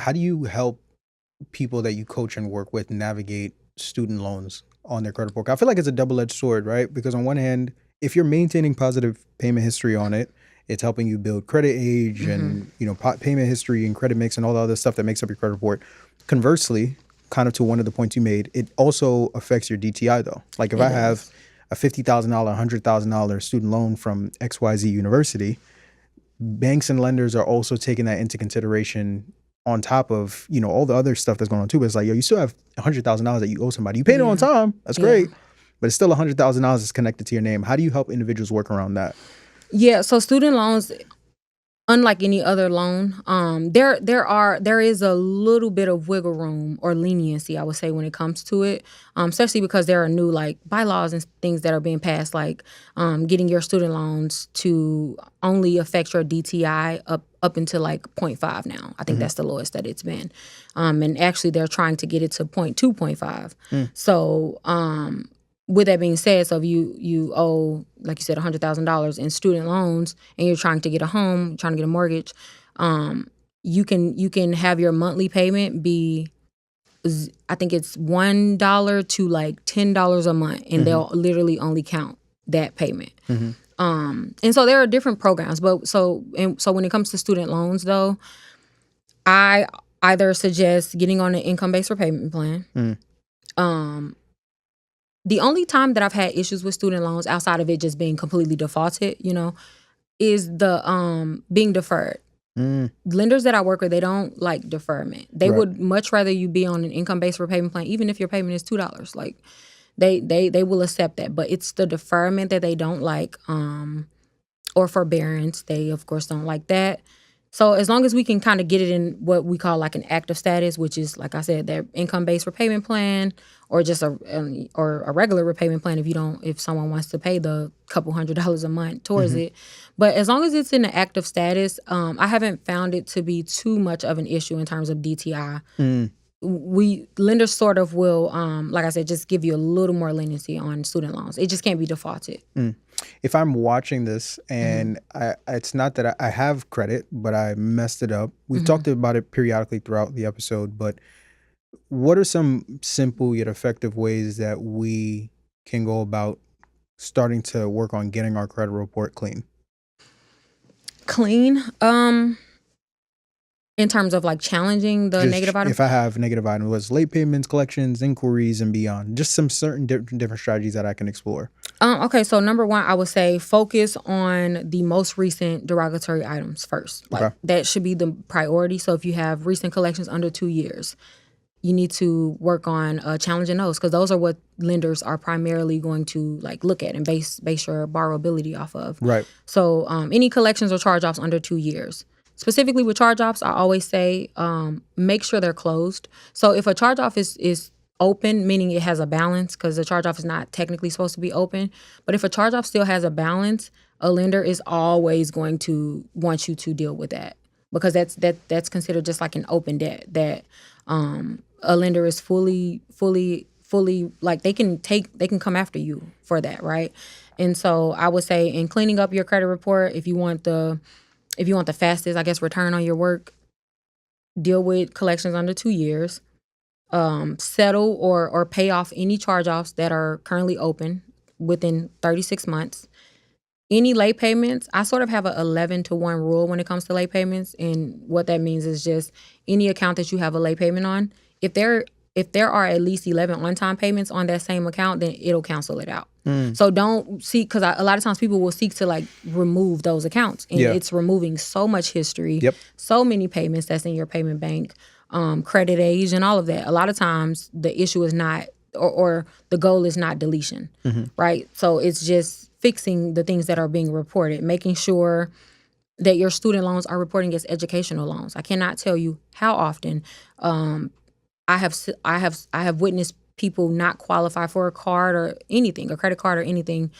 how do you help people that you coach and work with navigate student loans on their credit report? I feel like it's a double-edged sword, right? Because on one hand, if you're maintaining positive payment history on it, it's helping you build credit age and payment history and credit mix and all the other stuff that makes up your credit report. Conversely, kind of to one of the points you made, it also affects your DTI though. Like if I have a $50,000, $100,000 student loan from XYZ University, banks and lenders are also taking that into consideration on top of, all the other stuff that's going on too. But it's like, yo, you still have $100,000 that you owe somebody. You paid it on time. That's great. But it's still $100,000 that's connected to your name. How do you help individuals work around that? Yeah, so student loans, unlike any other loan, there is a little bit of wiggle room or leniency, I would say, when it comes to it, especially because there are new like bylaws and things that are being passed, like getting your student loans to only affect your DTI up until like 0.5 now. I think that's the lowest that it's been, and actually they're trying to get it to 0.2, 0.5. So with that being said, so if you owe, like you said, $100,000 in student loans and you're trying to get a home, trying to get a mortgage, you can have your monthly payment be, I think it's $1 to like $10 a month, and they'll literally only count that payment. And so there are different programs, but so when it comes to student loans though, I either suggest getting on an income-based repayment plan. The only time that I've had issues with student loans outside of it just being completely defaulted, is the being deferred. Lenders that I work with, they don't like deferment. They would much rather you be on an income-based repayment plan, even if your payment is $2. Like they will accept that, but it's the deferment that they don't like, or forbearance. They of course don't like that. So as long as we can kind of get it in what we call like an active status, which is, like I said, their income-based repayment plan, or just a regular repayment plan if someone wants to pay the couple $100 a month towards it. But as long as it's in the active status, I haven't found it to be too much of an issue in terms of DTI. Lenders sort of will, like I said, just give you a little more leniency on student loans. It just can't be defaulted. If I'm watching this and it's not that I have credit, but I messed it up. We've talked about it periodically throughout the episode, but what are some simple yet effective ways that we can go about starting to work on getting our credit report clean? Clean? In terms of like challenging the negative items? If I have negative items, whether it's late payments, collections, inquiries, and beyond, just some certain different strategies that I can explore. Okay, so number one, I would say focus on the most recent derogatory items first. Like that should be the priority. So if you have recent collections under 2 years, you need to work on challenging those, because those are what lenders are primarily going to like look at and base your borrowability off of. Right. So any collections or charge-offs under 2 years. Specifically with charge-offs, I always say make sure they're closed. So if a charge-off is open, meaning it has a balance, because the charge-off is not technically supposed to be open, but if a charge-off still has a balance, a lender is always going to want you to deal with that, because that's considered just like an open debt that a lender is fully like they can come after you for that, right? And so I would say in cleaning up your credit report, if you want the fastest, I guess, return on your work, deal with collections under 2 years, settle or pay off any charge-offs that are currently open within 36 months. Any late payments, I sort of have a 11-to-1 rule when it comes to late payments. And what that means is just any account that you have a late payment on, if there are at least 11 on-time payments on that same account, then it'll cancel it out. So don't seek, because a lot of times people will seek to like remove those accounts, and it's removing so much history, so many payments that's in your payment bank, credit age, and all of that. A lot of times the issue is not, or the goal is not deletion, right? So it's just fixing the things that are being reported, making sure that your student loans are reporting as educational loans. I cannot tell you how often I have witnessed people not qualify for a card or anything, a credit card or anything,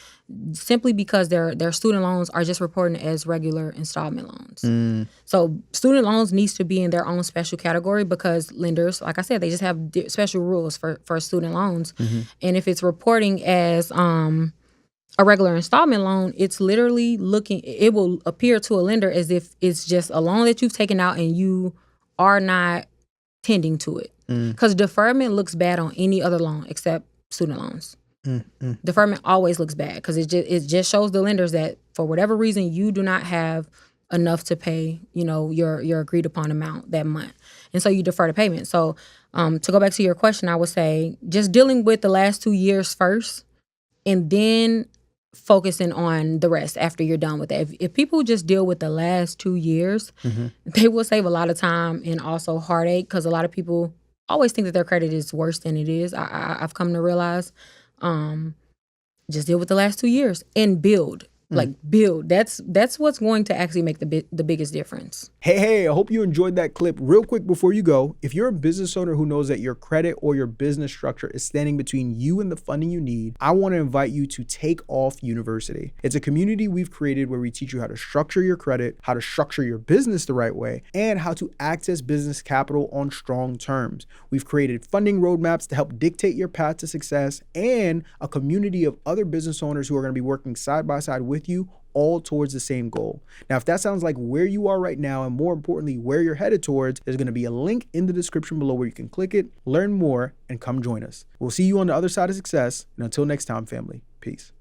simply because their student loans are just reporting as regular installment loans. So student loans needs to be in their own special category, because lenders, like I said, they just have special rules for student loans. And if it's reporting as a regular installment loan, it's literally it will appear to a lender as if it's just a loan that you've taken out and you are not tending to it. Because deferment looks bad on any other loan except student loans. Deferment always looks bad because it just shows the lenders that for whatever reason you do not have enough to pay, your agreed upon amount that month, and so you defer the payment. So to go back to your question, I would say just dealing with the last 2 years first, and then focusing on the rest after you're done with that. If people just deal with the last 2 years, they will save a lot of time and also heartache because a lot of people always think that their credit is worse than it is. I've come to realize. Just deal with the last 2 years and build. Build. That's what's going to actually make the biggest difference. Hey, I hope you enjoyed that clip. Real quick before you go, if you're a business owner who knows that your credit or your business structure is standing between you and the funding you need, I want to invite you to Take Off University. It's a community we've created where we teach you how to structure your credit, how to structure your business the right way, and how to access business capital on strong terms. We've created funding roadmaps to help dictate your path to success and a community of other business owners who are going to be working side by side with you, all towards the same goal. Now, if that sounds like where you are right now, and more importantly, where you're headed towards, there's going to be a link in the description below where you can click it, learn more, and come join us. We'll see you on the other side of success. And until next time, family, peace.